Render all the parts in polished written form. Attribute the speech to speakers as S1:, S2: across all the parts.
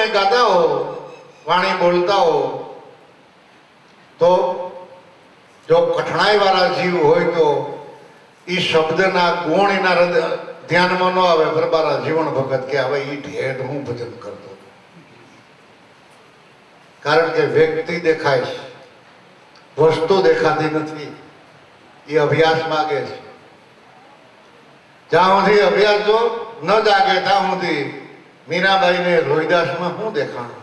S1: તમે ગાતા હો, વાણી બોલતા હો, તો જો કઠણાઈ વાળા જીવ હોય તો એ શબ્દના ગુણ એના હૃદય ધ્યાનમાં ન આવે. બરાબર જીવન ભગત કે હવે એ ઢેઢ હું ભજન કરતો, કારણ કે વ્યક્તિ દેખાય છે, વસ્તુ દેખાતી નથી. એ અભ્યાસ માગે છે. જ્યાં સુધી અભ્યાસ જો ન જાગે ત્યાં સુધી મીરાબાઈને રોહિદાસમાં શું દેખાણું?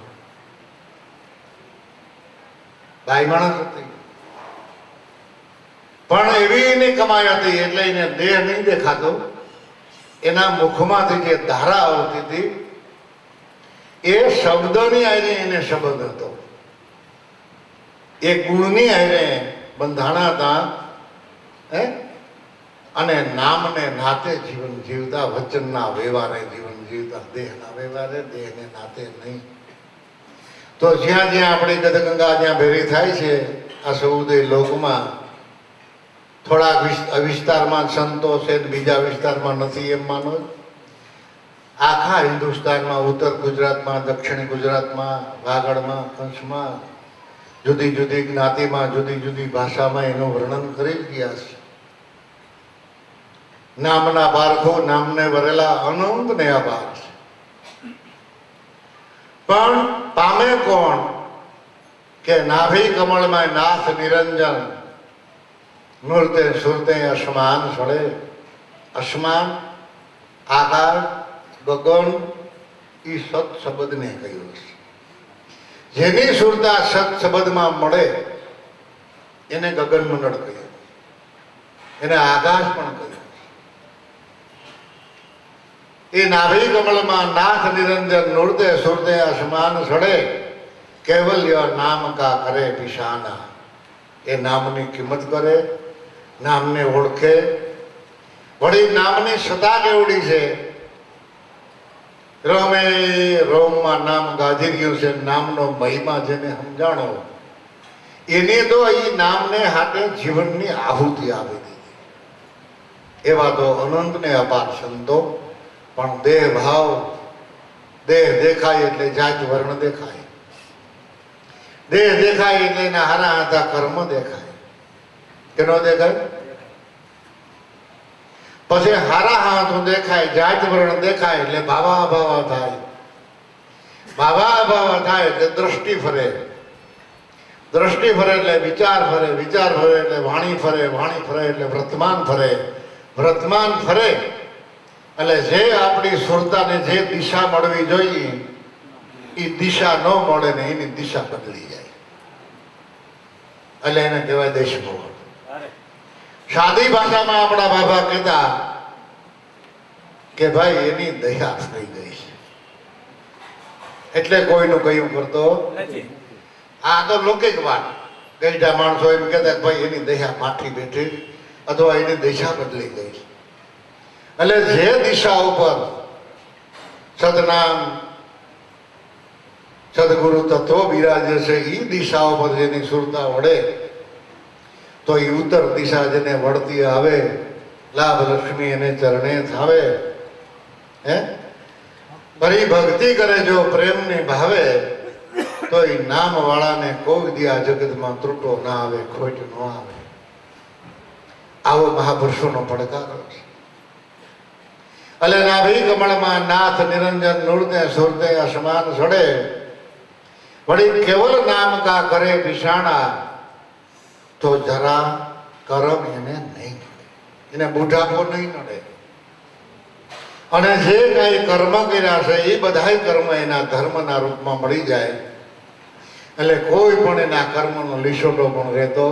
S1: બાઈ માણસ હતી, પણ એવી એની કમાઈ હતી એટલે એને દેહ નહીં દેખાતો. એના મુખમાંથી જે ધારા આવતી હતી એ શબ્દની આઈને એને શબ્દ હતો, એ ગુણની આઈને બંધાણા હતા. અને નામને નાતે જીવન જીવતા, વચનના વ્યવહારે જીવન જીવતા, દેહના વ્યવહારે, દેહને નાતે નહીં. તો જ્યાં જ્યાં આપણી ગદગંગા જ્યાં ભેરી થાય છે આ સૌદય લોકમાં, થોડાક વિસ્તારમાં સંતો છે, બીજા વિસ્તારમાં નથી એમ માનો. આખા હિન્દુસ્તાનમાં, ઉત્તર ગુજરાતમાં, દક્ષિણ ગુજરાતમાં, વાગડમાં, કંસમાં, જુદી જુદી જ્ઞાતિમાં, જુદી જુદી ભાષામાં એનું વર્ણન કરી જ ગયા છે. નામના પારખો, નામને વરેલા અનંત ને અપાર છે. પણ પામે કોણ? કે નાભી કમળમાં નાથ નિરંજન, નૃત્ય સુરતે અસમાન સળે. અસમાન, આકાશ, ગગન, એ સત શબ્દને કહ્યું છે. જેની સુરતા સત શબ્દમાં મળે એને ગગન મંડળ કહ્યું, એને આકાશ પણ કહ્યું. એ નાભી કમળમાં નાથ નિરંજન, નૃત્ય સુરતે અસમાન સડે. કેવલ્ય નામ કા કરે પિશાના. એ નામની કિંમત કરે, નામને ઓળખે. વળી નામની સત્તા કેવડી છે, રોમે રોમમાં નામ ગાજી ગયું છે. નામનો મહિમા જેને સમજાણો એને તો એ નામને હાથે જીવનની આહુતિ આપી દીધી. એવા તો અનંત ને અપાર સંતો. પણ દેહ ભાવ, દેહ દેખાય એટલે જાત વર્ણ દેખાય, દેહ દેખાય એટલે એના હારા હાથા કર્મ દેખાય. કે નો દેખાય? પછી હારા હાથું દેખાય, જાત વર્ણ દેખાય એટલે ભાવા ભાવા થાય. ભાવા ભાવા થાય એટલે દ્રષ્ટિ ફરે, દ્રષ્ટિ ફરે એટલે વિચાર ફરે, વિચાર ફરે એટલે વાણી ફરે, વાણી ફરે એટલે વર્તમાન ફરે, વર્તમાન ફરે એટલે જે આપણી સુરતાને જે દિશા મળવી જોઈએ એ દિશા ન મળે ને એની દિશા બદલી જાય એટલે એને કહેવાય દેશમોહ. સાદી ભાષામાં આપણા બાબા કહેતા કે ભાઈ એની દયા થઈ ગઈ છે એટલે કોઈનું કયું કરતો નથી. આ તો લૌકિક વાત. ગઈઢા માણસો એમ કહેતા ભાઈ એની દયા માઠી બેઠી અથવા એની દિશા બદલી ગઈ. એટલે જે દિશા ઉપર સદનામ સદગુરુ તત્વો બિરાજે છે એ દિશા ઉપર જેની સુરતા વળે તો એ ઉત્તર દિશા જેને વળતી આવે, લાભ લક્ષ્મી એને ચરણે થાવે. ફરી ભક્તિ કરે જો પ્રેમની ભાવે તો એ નામ વાળાને કોઈ દી આ જગતમાં ત્રુટો ના આવે, ખોટ ન આવે. આવો મહાપુરુષોનો પડકારો છે. એટલે નાભી કમળમાં નાથ નિરંજન, નૃત્ય સુરતે અસમાન સડે. વળી કેવલ નામ કા કરે ભીષાણા, તો જરા કરમ એને નહીં નડે, એને બુઢાપો નહીં નડે. અને જે કઈ કર્મ કર્યા છે એ બધા કર્મ એના ધર્મના રૂપમાં મળી જાય એટલે કોઈ પણ એના કર્મનો લીસોટો પણ રહેતો.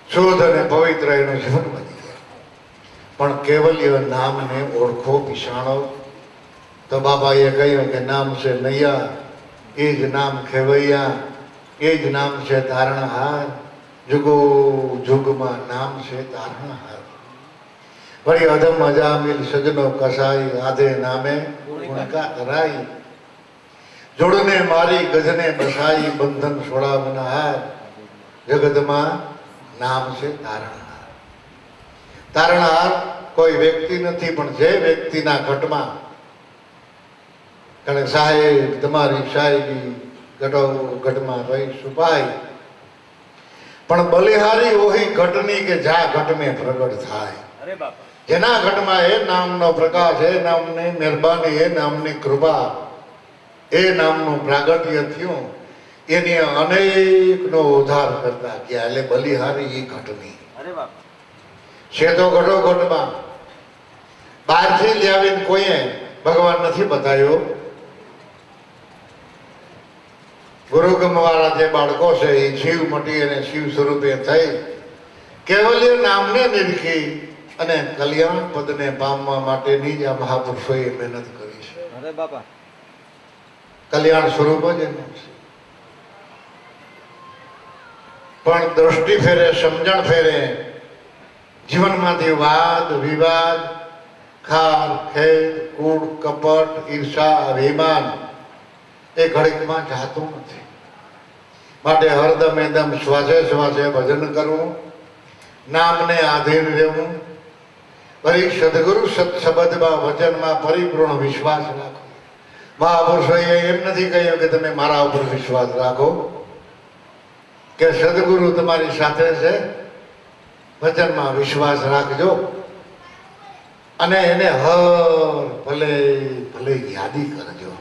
S1: શુદ્ધ અને પવિત્ર એનું જીવન બની જાય. પણ કેવલ્ય નામને ઓળખો પિશાણો. તો બાબાએ કહ્યું કે નામ છે નૈયા, એ જ નામ ખેવૈયા, એ જ નામ છે તારણહાર. જુગો જુગમાં નામ છે તારણહાર. વળી અધમ અજામિલ સજનો કસાઈ, આધે નામે ગુણકા ધરાઈ. જોડને મારી ગજને બસાઈ, બંધન છોડાવના હાર. જગતમાં નામ છે તારણહાર. તારણહાર કોઈ વ્યક્તિ નથી, પણ જે વ્યક્તિના ઘટમાં કારણ સાહેબ તમારી સાહેબી ઘટો ઘટમાં રહી સુપાય, પણ બલિહારી ઓહી ઘટની કે જા ઘટને પ્રગટ થાય. જેના ઘટમાં એ નામનો પ્રકાશ, એ નામની મહેરબાની, એ નામની કૃપા, એ નામનું પ્રાગટ્ય થયું, એની અનેકનો ઉદ્ધાર કરતા ગયા. એટલે બલિહારી એ ઘટની છે. તો ઘટો ઘટમાં બહારથી લાવીને કોઈએ ભગવાન નથી બતાવ્યો. ગુરુગમ વાળા જે બાળકો છે એ શિવ મટી અને શિવ સ્વરૂપે થઈ કેવલ્ય નામને નિરખી અને કલ્યાણ પદને પામવા માટેની જ આ મહાપુરુષોએ મહેનત કરી છે.
S2: અરે બાપા,
S1: કલ્યાણ સ્વરૂપ જ એનું છે. પણ દ્રષ્ટિ ફેરે, સમજણ ફેરે, જીવનમાંથી વાદ વિવાદ, ખાર ખેદ, કૂડ કપટ, ઈર્ષા, અભિમાન એ ઘડીકમાં જાતું નથી. માટે હરદમ એકદમ શ્વાસે શ્વાસે ભજન કરવું, નામને આધીન રહેવું, વળી સદગુરુ સત શબ્દમાં વચનમાં પરિપૂર્ણ વિશ્વાસ રાખો. મહાપુરુષોએ એમ નથી કહ્યું કે તમે મારા ઉપર વિશ્વાસ રાખો, કે સદગુરુ તમારી સાથે છે, વચનમાં વિશ્વાસ રાખજો અને એને હર ભલે ભલે યાદી કરજો.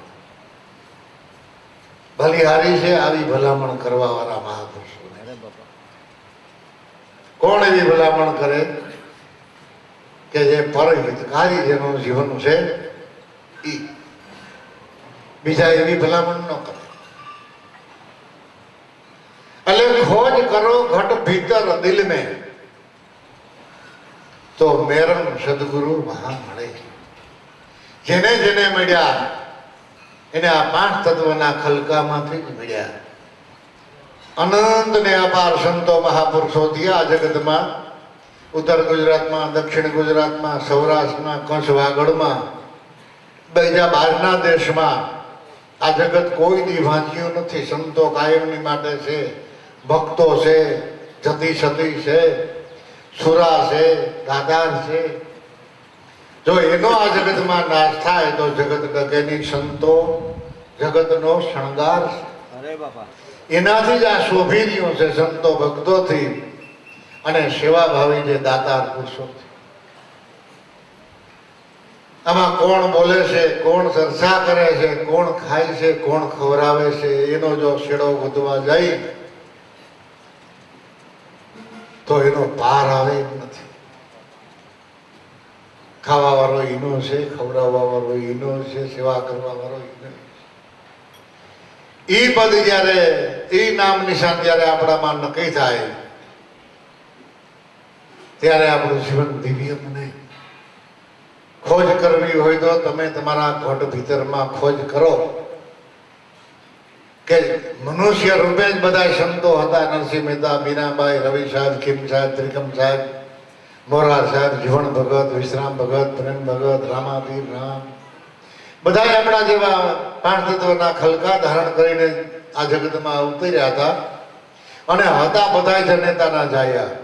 S1: બલિહારી છે આવી ભલામણ કરવા વાળા મહાપુરુષો. કોણ એવી ભલામણ કરે કે જે પરહિતકારી જેનું જીવન છે ઈ, બીજા એવી ભલામણ ન કરે. એટલે ખોજ કરો ઘટ ભીતર દિલ में તો મેરમ સદગુરુ વહાં મળે. જેને જેને મળ્યા એને આ 5 તત્વના ખલકામાંથી જ મળ્યા. અનંત ને અપાર સંતો મહાપુરુષો થયા જગતમાં. ઉત્તર ગુજરાતમાં, દક્ષિણ ગુજરાતમાં, સૌરાષ્ટ્રમાં, કચ્છ વાગડમાં, બીજા બહારના દેશમાં આ જગત કોઈ દી વાંચ્યું નથી. સંતો કાયમની માટે છે, ભક્તો છે, જતી સતી છે, સુરા છે, દાદાર છે. જો એનો આ જગતમાં નાશ થાય તો જગત ડગેની. સંતો જગતનો શણગાર છે.
S2: અરે બાપા,
S1: એનાથી જ આ શોભી રહ્યું છે, સંતો ભક્તોથી અને સેવાભાવી જે દાતાર પુરુષોથી. આમાં કોણ બોલે છે, કોણ ચર્ચા કરે છે, કોણ ખાય છે, કોણ ખવડાવે છે, એનો જો છેડો વધવા જાય તો એનો પાર આવે એમ નથી. ખાવા વાળો એનો છે, ખવડાવવા વાળો એનો છે, સેવા કરવા વાળો એનો. ઈ પદ જયારે, ઈ નામ નિશાન જયારે આપણામાં નક્કી થાય ત્યારે આપણું જીવન દિવ્ય બને. ખોજ કરવી હોય તો તમે તમારા ઘટ ભીતરમાં ખોજ કરો કે મનુષ્ય રૂપે જ બધા સંતો હતા. નરસિંહ મહેતા, મીરાબાઈ, રવિ સાહેબ, ખીમ સાહેબ, ત્રિકમ સાહેબ, મોરાર સાહેબ, જીવન ભગત, વિશ્રામ ભગત, પ્રેમ ભગત, રામાપીર રામ, બધા આપણા જેવા 5 તત્વના ખલકા ધારણ કરીને આ જગતમાં ઉતર્યા હતા. અને હતા બધા જનેતાના જાયા,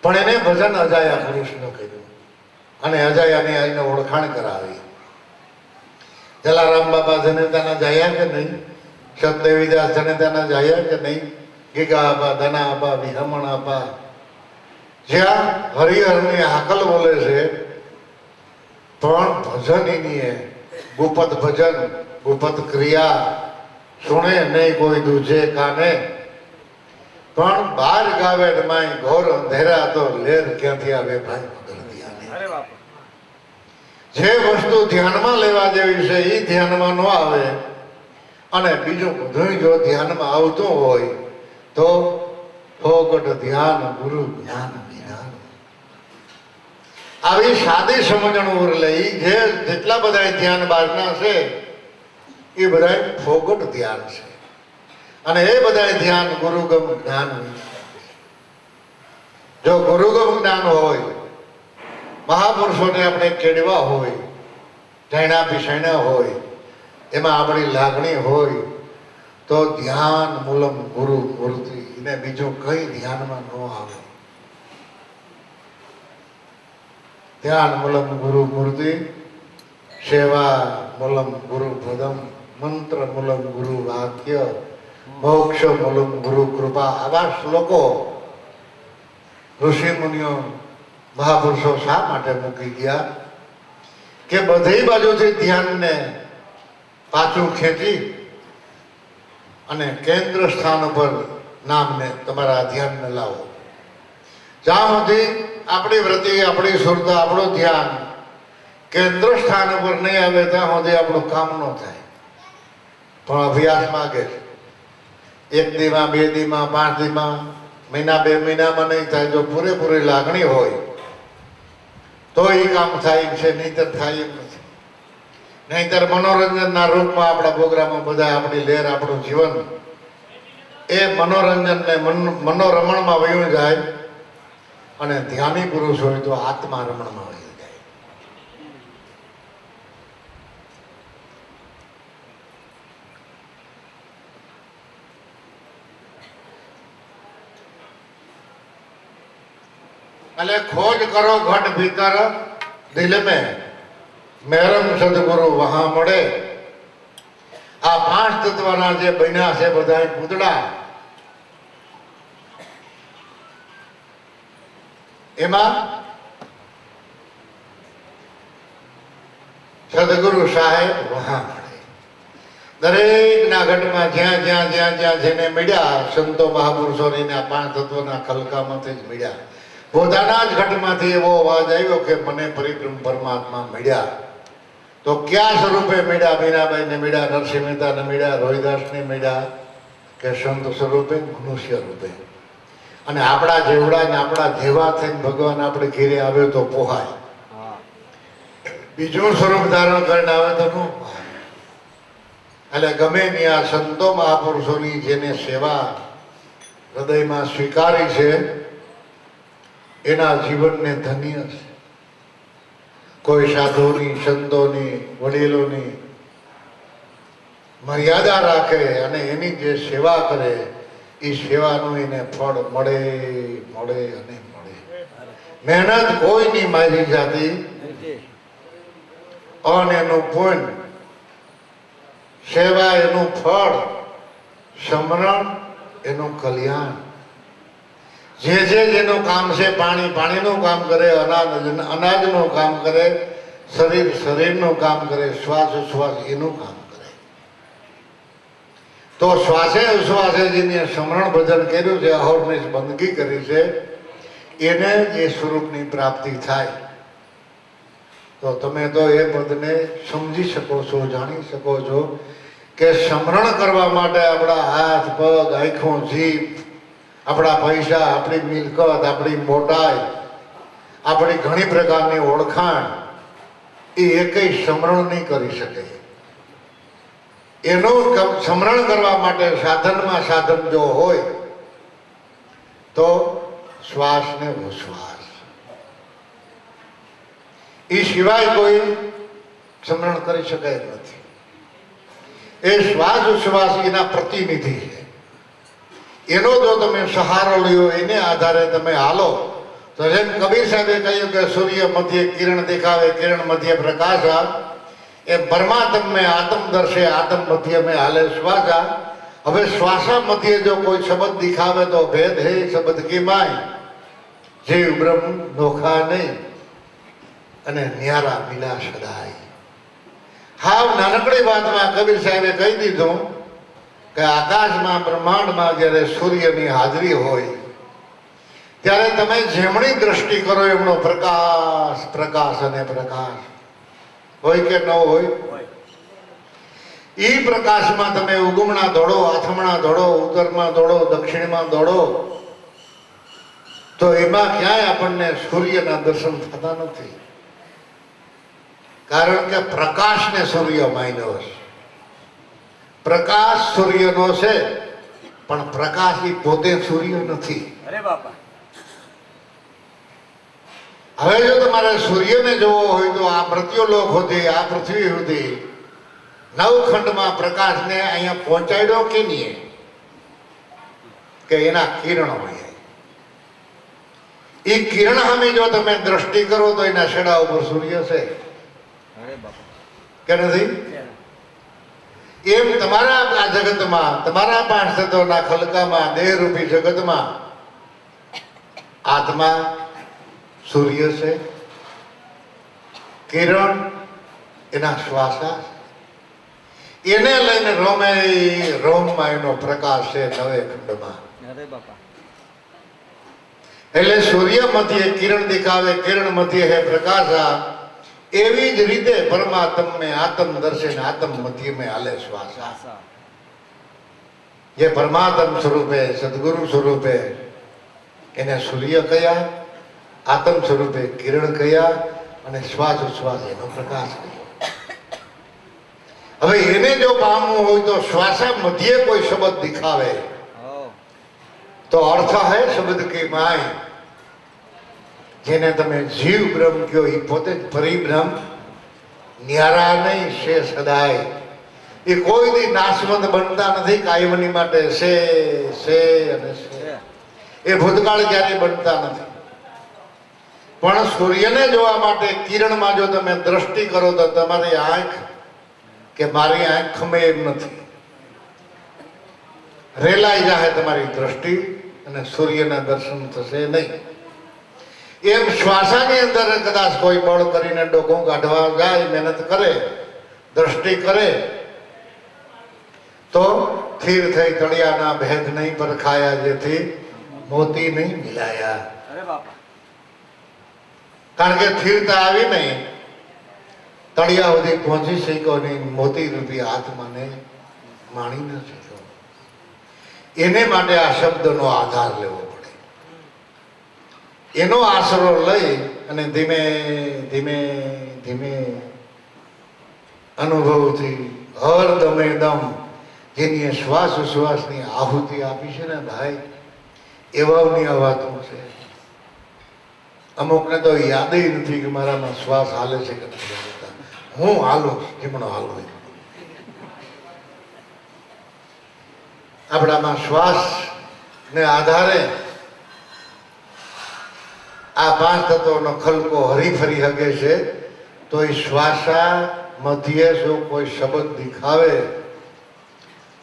S1: પણ એને ભજન અજાયા પુરુષનું કહ્યું અને અજાયાની આઈને ઓળખાણ કરાવી. જલારામ બાપા જનેતાના જાયા કે નહીં? સતદેવીદાસ જનેતાના જાયા કે નહીં? ગીગા આપા, ધના આપા, વિહમણ આપા, જ્યાં હરિહરની હાકલ બોલે છે પણ ભજન એની ગુપત ભજન, ગુપત ક્રિયા સુણે નહીં કોઈ દૂજે કાને, પણ બાર ગાવે માય ઘોર અંધેરા તો લેર ક્યાંથી આવે ભાઈ પગરદિયાને. જે વસ્તુ ધ્યાનમાં લેવા જેવી છે એ ધ્યાનમાં ન આવે અને બીજું બધું જો ધ્યાનમાં આવતું હોય તો ફોકટ ધ્યાન ગુરુ જ્ઞાન વિધાન. આવી સાદી સમજણ ઉરલે જે જેટલા બધા ધ્યાન બહારના છે એ બધા ફોકટ ધ્યાન છે અને એ બધા ધ્યાન ગુરુગમ જ્ઞાન. જો ગુરુગમ જ્ઞાન હોય, મહાપુરુષોને આપણે કેળવા હોય, જૈણા પીસૈણા હોય, એમાં આપણી લાગણી હોય તો ધ્યાન મૂલમ ગુરુ મૂર્તિ, એને બીજું કઈ ધ્યાનમાં ન આવે. ધ્યાન મૂલમ ગુરુ મૂર્તિ સેવા મૂલમ ગુરુ પદમ, મંત્ર મૂલમ ગુરુ વાક્ય, મોક્ષ મૂલમ ગુરુ કૃપા. આવા શ્લોકો ઋષિ મુનિઓ મહાપુરુષો શા માટે મૂકી ગયા? કે બધી બાજુથી ધ્યાનને પાછું ખેંચી અને કેન્દ્ર સ્થાન ઉપર નામને તમારા ધ્યાનને લાવો. જ્યાં સુધી આપણી વૃત્તિ, આપણી સુરતા, આપણું ધ્યાન કેન્દ્ર સ્થાન ઉપર નહીં આવે ત્યાં સુધી આપણું કામ ન થાય. પણ અભ્યાસ માગે છે. 1 દીમાં, 2 દીમાં, 5 દીમાં, મહિના 2 મહિનામાં નહીં થાય. જો પૂરેપૂરી લાગણી હોય તો એ કામ થાય છે, નહીતર થાય એમ નથી. નહીતર મનોરંજનના રૂપમાં આપણા પ્રોગ્રામો બધા, આપણી લહેર, આપણું જીવન એ મનોરંજનને મનોરમણમાં વયું જાય અને ધ્યાની પુરુષ હોય તો આત્મા રમણમાં વયું જાય. એટલે ખોજ કરો ઘટ ભીતર દિલ મેં, મેરમ સદગુરુ વહા મળે. આ 5 તત્વના જે બન્યા છે બધા પૂતળા, એમાં સદગુરુ સાહેબ વહા મળે. દરેકના ઘટમાં જ્યાં જ્યાં જ્યાં જ્યાં જેને મળ્યા, સંતો મહાપુરુષોની 5 તત્વના ખલકામાંથી જ મળ્યા. પોતાના જ ઘટમાંથી એવો અવાજ આવ્યો કે મને પરિબ્રહ્મ પરમાત્મા મળ્યા. તો ક્યાં સ્વરૂપે મળ્યા? મીરાબાઈને મળ્યા, નરસિંહ મહેતાને મળ્યા, રોહિદાસને મળ્યા, કે સંત સ્વરૂપે, મનુષ્ય રૂપે. અને આપણા જેવડા ને આપણા જેવા થઈને ભગવાન આપણે ઘેરે આવે તો પોહાય. બીજું સ્વરૂપ ધારણ કરીને આવે તો ન પોહાય. એટલે ગમે ની આ સંતો મહાપુરુષોની જેને સેવા હૃદયમાં સ્વીકારી છે એના જીવનને ધન્ય છે. કોઈ સાધુની, સંતોની, વડીલોની મર્યાદા રાખે અને એની જે સેવા કરે એ સેવાનું એને ફળ મળે મળે અને મળે. મહેનત કોઈની મારી જાતી અને એનું પુણ્ય, સેવા એનું ફળ, સમરણ એનું કલ્યાણ. જે જેનું કામ છે, પાણી પાણીનું કામ કરે, અનાજનું કામ કરે, શરીર શરીરનું કામ કરે, શ્વાસ ઉશ્વાસ એનું કામ કરે. તો શ્વાસે ઉશ્વાસે જેને સમરણ ભજન કર્યું છે, અહોરનિશ બંદગી કરી છે, એને એ સ્વરૂપની પ્રાપ્તિ થાય. તો તમે તો એ પદને સમજી શકો છો, જાણી શકો છો કે સમરણ કરવા માટે આપણા હાથ, પગ, આંખો, જીભ, આપણા પૈસા, આપણી મિલકત, આપણી મોટાઈ, આપણી ઘણી પ્રકારની ઓળખાણ એ એકેય સમરણ નહીં કરી શકે. એનું સમરણ કરવા માટે સાધનમાં સાધન જો હોય તો શ્વાસ ને ઉશ્વાસ, એ સિવાય કોઈ સમરણ કરી શકાય નથી. એ શ્વાસ ઉશ્વાસ એના પ્રતિનિધિ છે. એનો જો તમે સહારો લ્યો, એને આધારે તમે હાલો, તો જેમ કબીર સાહેબે કહ્યું કે સૂર્ય મધ્ય કિરણ દેખાવે, કિરણ મધ્ય પ્રકાશ, એ પરમાત્મ મેં આત્મ દર્શે, આત્મ મધ્ય મેં હાલે શ્વાસા. હવે શ્વાસા મધ્ય જો કોઈ શબ્દ દિખાવે તો ભેદ હે શબ્દ કી માય, જીવ બ્રહ્મ નોખા નહીં અને ન્યારા મિલા સદાય. હાવ નાનકડી વાતમાં કબીર સાહેબે કહી દીધું કે આકાશમાં, બ્રહ્માંડમાં જ્યારે સૂર્યની હાજરી હોય ત્યારે તમે જેમણી દ્રષ્ટિ કરો એમનો પ્રકાશ, પ્રકાશ અને પ્રકાશ હોય કે ન હોય. એ પ્રકાશમાં તમે ઉગમણા દોડો, આથમણા દોડો, ઉત્તરમાં દોડો, દક્ષિણમાં દોડો, તો એમાં ક્યાંય આપણને સૂર્યના દર્શન થતા નથી. કારણ કે પ્રકાશને સૂર્ય માન્યો છે. પ્રકાશ સૂર્યનો છે, પણ પ્રકાશ એ પોતે સૂર્ય નથી. હવે જો તમારે સૂર્યને જોવો હોય તો આ મૃત્યુલોક સુધી, આ પૃથ્વી સુધી 9 ખંડમાં પ્રકાશને અહીંયા પહોંચાડ્યો કે નહીં? કે એના કિરણો હોય. એ કિરણ સામે જો તમે દ્રષ્ટિ કરો તો એના છેડા ઉપર સૂર્ય છે. કે નથી? એમ તમારા આ જગતમાં, તમારા પાંચ તત્વોના ખલકામાં, દેહરૂપી જગતમાં આત્મા સૂર્ય છે, કિરણ એના શ્વાસા, એને લઈને રોમમાં એનો પ્રકાશ છે નવે ખંડમાં. એટલે સૂર્ય મધ્ય કિરણ દેખાવે, કિરણ મધ્ય હે પ્રકાશા. એવી જ રીતે પરમાત્મ આત્મ દર્શન, આત્મ મધ્ય में હાલે શ્વાસા. જે પરમાત્મ સ્વરૂપે, સદગુરુ સ્વરૂપે એને સૂર્ય કયા, આત્મ સ્વરૂપે કિરણ કયા, અને શ્વાસ ઉશ્વાસ એનો પ્રકાશ કયો. હવે એને જો પામવું હોય તો શ્વાસા મધ્ય કોઈ શબ્દ દિખાવે તો અર્થ હૈ શબ્દ કે માય. જેને તમે જીવ બ્રહ્મ કયો એ પોતે જ પરિબ્રહ્મ, ન્યારા નહીં છે સદાય. એ કોઈ દી નાશવંત બનતા નથી, કાયમની માટે છે અને છે. એ ભૂતકાળ ક્યારેય બનતા નથી. પણ સૂર્યને જોવા માટે કિરણમાં જો તમે દ્રષ્ટિ કરો તો તમારી આંખ કે મારી આંખ ખમે એમ નથી, રેલાઈ જાય તમારી દ્રષ્ટિ અને સૂર્યના દર્શન થશે નહીં. એમ શ્વાસાની અંદર કદાચ કોઈ બળ કરીને ડોકું કાઢવા જાય, મહેનત કરે, દ્રષ્ટિ કરે તો સ્થિર થઈ તળિયાના ભેદ નહીં પરખાયા, જેથી મોતી નહીં મિલાયા. કારણ કે સ્થિરતા આવી નહીં, તળિયા સુધી પહોંચી શક્યો નહીં, મોતી રૂપી આત્માને માણી ન શક્યો. એને માટે આ શબ્દનો આધાર લેવો પડે. એનો આશરો લઈ અને ધીમે ધીમે ધીમે અનુભવથી હર દમે દમ જેની શ્વાસ ઉશ્વાસની આહુતિ આપી છે ને ભાઈ, એવાની આ વાતો છે. અમુકને તો યાદ નથી કે મારામાં શ્વાસ હાલે છે કે નથી હાલતા. હું હાલું જેમણો હાલો. આપણામાં શ્વાસ ને આધારે આ પાંચ તત્વોનો ખલકો હરીફરી શકે છે. તો એ શ્વાસા મધ્ય જો કોઈ શબ્દ દિખાવે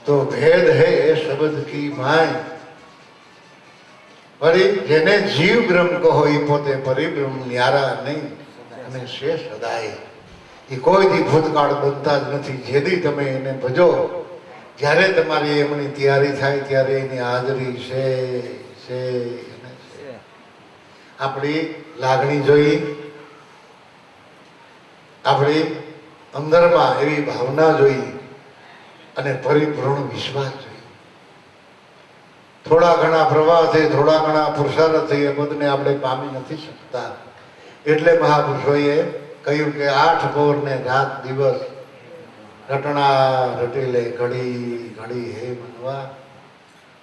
S1: તો ભેદ હે એ શબ્દ કી માય. વળી જેને જીવ બ્રહ્મ કહો એ પોતે પરિબ્રહ્મ, ન્યારા નહીં અને છે સદાય. એ કોઈ દી ભૂતકાળ બનતા જ નથી. જેથી તમે એને ભજો, જ્યારે તમારી એમની તૈયારી થાય ત્યારે એની હાજરી છે. આપણી લાગણી જોઈ, આપણી અંદરમાં એવી ભાવના જોઈ અને પરિપૂર્ણ વિશ્વાસ જોઈ. થોડા ઘણા પ્રવાહથી, થોડા ઘણા પુરુષાર્થથી એ બધને આપણે પામી નથી શકતા. એટલે મહાપુરુષોએ કહ્યું કે 8 પહોર ને રાત દિવસ રટણા રટી લે, ઘડી ઘડી હે મનવા,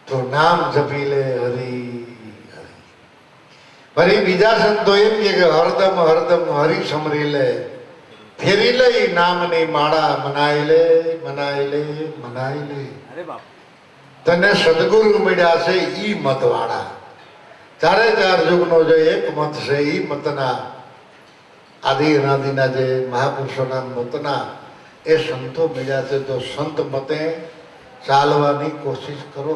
S1: તો નામ જપી લે હરી. ફરી બીજા સંતો એમ કે હરદમ હરદમ હરી સમરી લે, ફેરી લઈ નામની માળા, મનાઈ લે મનાઈ લે મનાઈ લે. તને સદગુરુ મળ્યા છે ઈ મતવાળા. 4 યુગનો જે એક મત છે ઈ મતના, આદિ અનાદિના જે મહાપુરુષોના મતના એ સંતો મળ્યા છે. તો સંત મતે ચાલવાની કોશિશ કરો.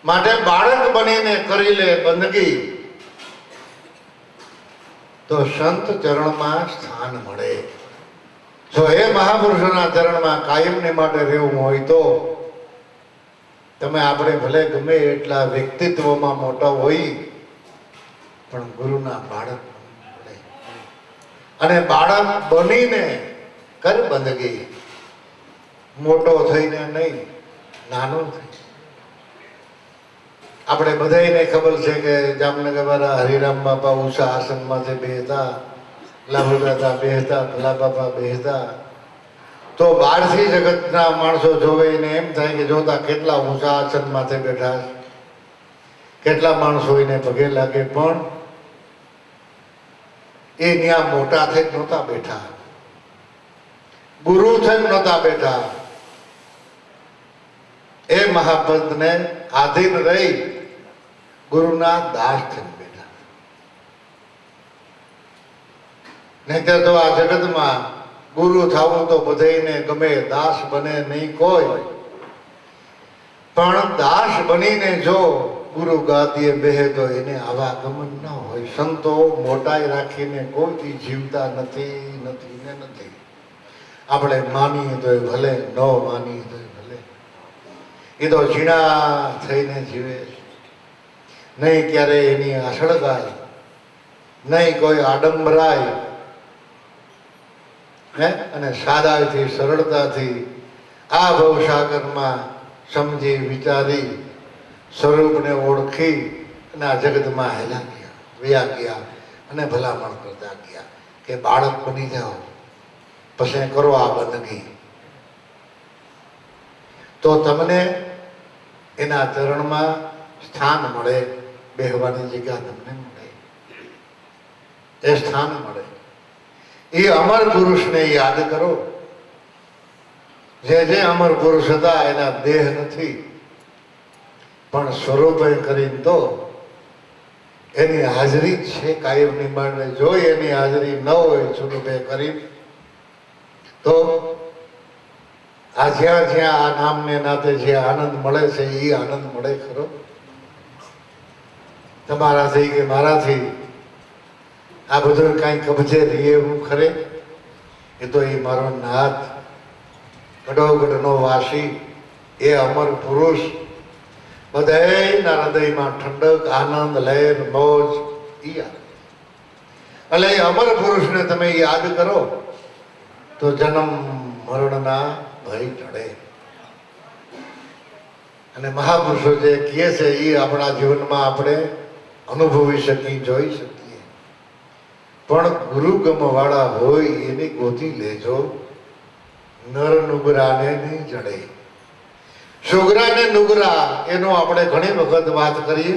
S1: માટે બાળક બનીને કરી લે બંદગી તો સંત ચરણમાં સ્થાન મળે. જો એ મહાપુરુષોના ચરણમાં કાયમને માટે રહેવું હોય તો તમે આપણે ભલે ગમે એટલા વ્યક્તિત્વમાં મોટા હોય પણ ગુરુના બાળક બને. અને બાળક બનીને કર બંદગી, મોટો થઈને નહીં, નાનો થઈ. આપણે બધાને ખબર છે કે જામનગર વાળા હરિરામ બાપા ઉષા આસનમાંથી બેહતા, લાભુ દાદા બેહતા, ભલા બાપા બેહતા. તો બહારથી જગતના માણસો જોવે એને એમ થાય કે જોતા કેટલા ઊંચા આસન માથે બેઠા, કેટલા માણસો એને પગે લાગે. પણ એ ત્યાં મોટા થઈ નહોતા બેઠા, ગુરુ થઈ નહોતા બેઠા. એ મહાપંથને આધીન રહી ગુરુના દાસ થઈને બેઠા. નહીંતર તો આ જગતમાં ગુરુ થવું તો બધાને ગમે, દાસ બને નહીં કોઈ. પણ દાસ બનીને જો ગુરુ ગાદીએ બેહે તો એને આવાગમન ન હોય. સંતો મોટાઈ રાખીને કોઈથી જીવતા નથી નથી ને નથી. આપણે માનીએ તો ભલે, ન માનીએ તો ભલે, એ તો ઝીણા થઈને જીવે. નહીં ક્યારે એની આસળગાય, નહીં કોઈ આડંબરાય, હે, અને સાદાઈથી સરળતાથી આ ભવસાગરમાં સમજી વિચારી સ્વરૂપને ઓળખી અને આ જગતમાં હેલા ગયા, વયા ગયા અને ભલામણ કરતા ગયા કે બાળક બની જાઓ, પછી કરો આ બંદગી, તો તમને એના ચરણમાં સ્થાન મળે, બેહવાની જગ્યા તમને મળે, એ સ્થાન મળે. એ અમર પુરુષને યાદ કરો. જે જે અમર પુરુષ હતા એના દેહ નથી, પણ સ્વરૂપે કરીને તો એની હાજરી છે કાયમની માટે. જો એની હાજરી ન હોય સ્વરૂપે કરી તો આ જ્યાં જ્યાં આ નામને નાતે જે આનંદ મળે છે એ આનંદ મળે ખરો? તમારાથી કે મારાથી આ બધું કાંઈ કબજે રહીએ એવું ખરે? એ તો એ મારો નાથ, ગડોગડનો વાસી, એ અમર પુરુષ, બધાયના હૃદયમાં ઠંડક, આનંદ, લહેર, મોજ, ઈ એટલે એ અમર પુરુષને તમે યાદ કરો તો જન્મ મરણના ભય ટળે. અને મહાપુરુષો જે કહે છે એ આપણા જીવનમાં આપણે અનુભવી શકીએ, જોઈ શકીએ. પણ ગુરુગમ વાળા હોય એની ગોતી લેજો, નર નુગરાને નહીં જડે. સુગરા ને નુગરા એનો આપણે ઘણી વખત વાત કરીએ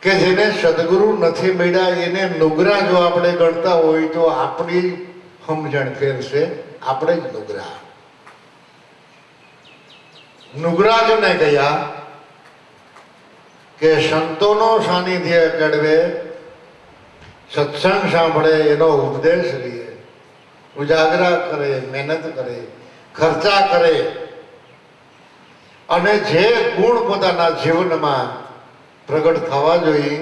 S1: કે જેને સદગુરુ નથી મળ્યા એને નુગરા જો આપણે ગણતા હોય તો આપણી સમજણ ફેર છે, આપણે જ નુગરા. નુગરા જોને કહ્યા કે સંતોનો સાનિધ્ય કેળવે, સત્સંગ સાંભળે, એનો ઉપદેશ લે, ઉજાગરા કરે, મહેનત કરે, ખર્ચા કરે, અને જે ગુણ પોતાના જીવનમાં પ્રગટ થવા જોઈએ,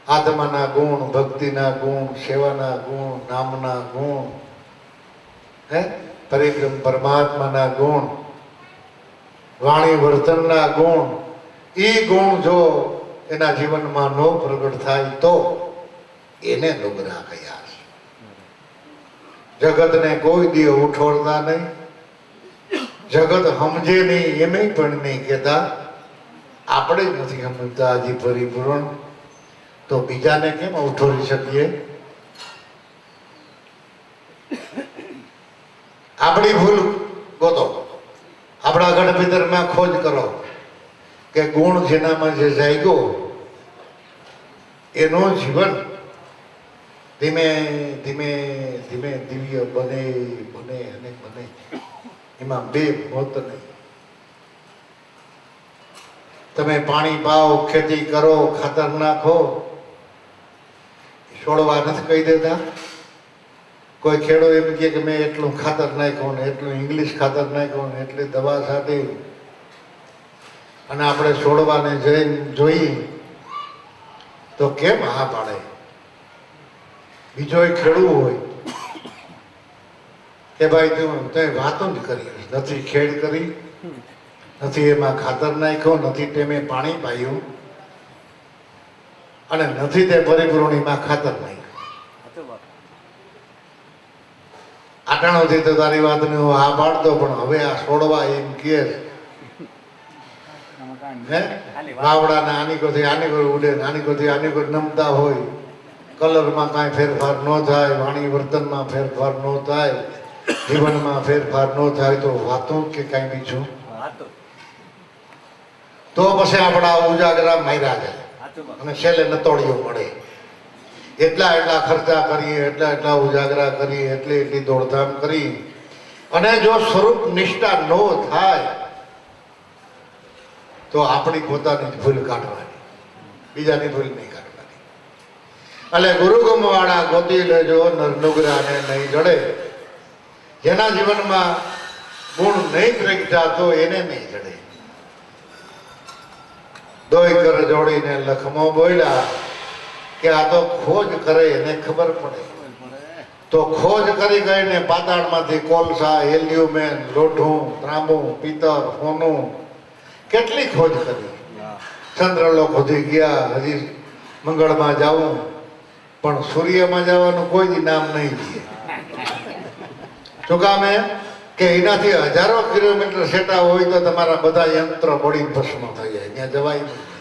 S1: આત્માના ગુણ, ભક્તિના ગુણ, સેવાના ગુણ, નામના ગુણ, હે, પરિક્રમ પરમાત્માના ગુણ, વાણી વર્તનના ગુણ, એ ગુણ જો એના જીવનમાં નો પ્રગટ થાય તો એને નુગરા કહ્યા છે. જગતને કોઈ દી ઉઠોડતા નહીં, જગત સમજે નહીં એમ પણ નહીં કહેતા. આપણે જ નથી સમજતા હજી પરિપૂર્ણ, તો બીજાને કેમ ઉઠોડી શકીએ? આપણી ભૂલ ગોતો, આપણા ગઢ ભીતરમાં ખોજ કરો કે ગુણ જેનામાં જે જાગ્યો એનો જીવન ધીમે ધીમે ધીમે દિવ્ય બને બને અને બને. એમાં બે મોત નહીં. તમે પાણી પાઓ, ખેતી કરો, ખાતર નાખો, છોડવા નથી કહી દેતા. કોઈ ખેડૂત એમ કે મેં એટલું ખાતર નાખ્યું ને એટલું ઇંગ્લિશ ખાતર નાખ્યું ને એટલી દવા છાંટી, અને આપણે છોડવાને જઈને જોઈ તો કેમ હા પાડે? બીજો ખેડૂત હોય કે ભાઈ તું વાતો જ કરી નથી, ખેડ કરી નથી, એમાં ખાતર નાખ્યો નથી, તેમે પાણી પાયું, અને નથી તે પરિપૂર્ણમાં ખાતર નાખ્યું. આટાણોથી તો તારી વાતને હું હા પાડતો, પણ હવે આ છોડવા એમ કે વાવડાને આની કોથી આની કોઈ ઉડે, આની કોથી આની કોઈ નમતા હોય, કલરમાં કાંઈ ફેરફાર ન થાય, વાણી વર્તનમાં ફેરફાર ન થાય, જીવનમાં ફેરફાર ન થાય, તો વાતો કે કાંઈ બીજું તો પછી આપણા ઉજાગરા માર્યા જાય અને છેલ્લે નતોડીઓ મળે. એટલા ખર્ચા કરીએ, એટલા ઉજાગરા કરીએ, એટલી દોડધામ કરી, અને જો સ્વરૂપ નિષ્ઠા ન થાય તો આપણી પોતાની ભૂલ કાઢવાની, બીજાની ભૂલ નહીં કાઢવાની. એટલે ગુરુગમ વાળા ગોતી લેજો નરનુગરાને નહીં જડે. જેના જીવનમાં ગુણ નહીં પ્રગટાતો એને નહીં જડે. દોય કર જોડીને લખમો બોલ્યા કે આ તો ખોજ કરે એને ખબર પડે. તો ખોજ કરી ગઈને પાતાળમાંથી કોલસા, હેલિયુમેન, લોઢું, ત્રાંબું, પિત્તર, સોનું કેટલી ખોજ કરી. ચંદ્રલોક સુધી ગયા, હજી મંગળમાં જાવું, પણ સૂર્યમાં જવાનું કોઈ જ નામ નહીં લે. શું કામ કે એનાથી હજારો કિલોમીટર સેટા હોય તો તમારા બધા યંત્ર બળી ભસ્મ થઈ જાય, ત્યાં જવાય નહીં.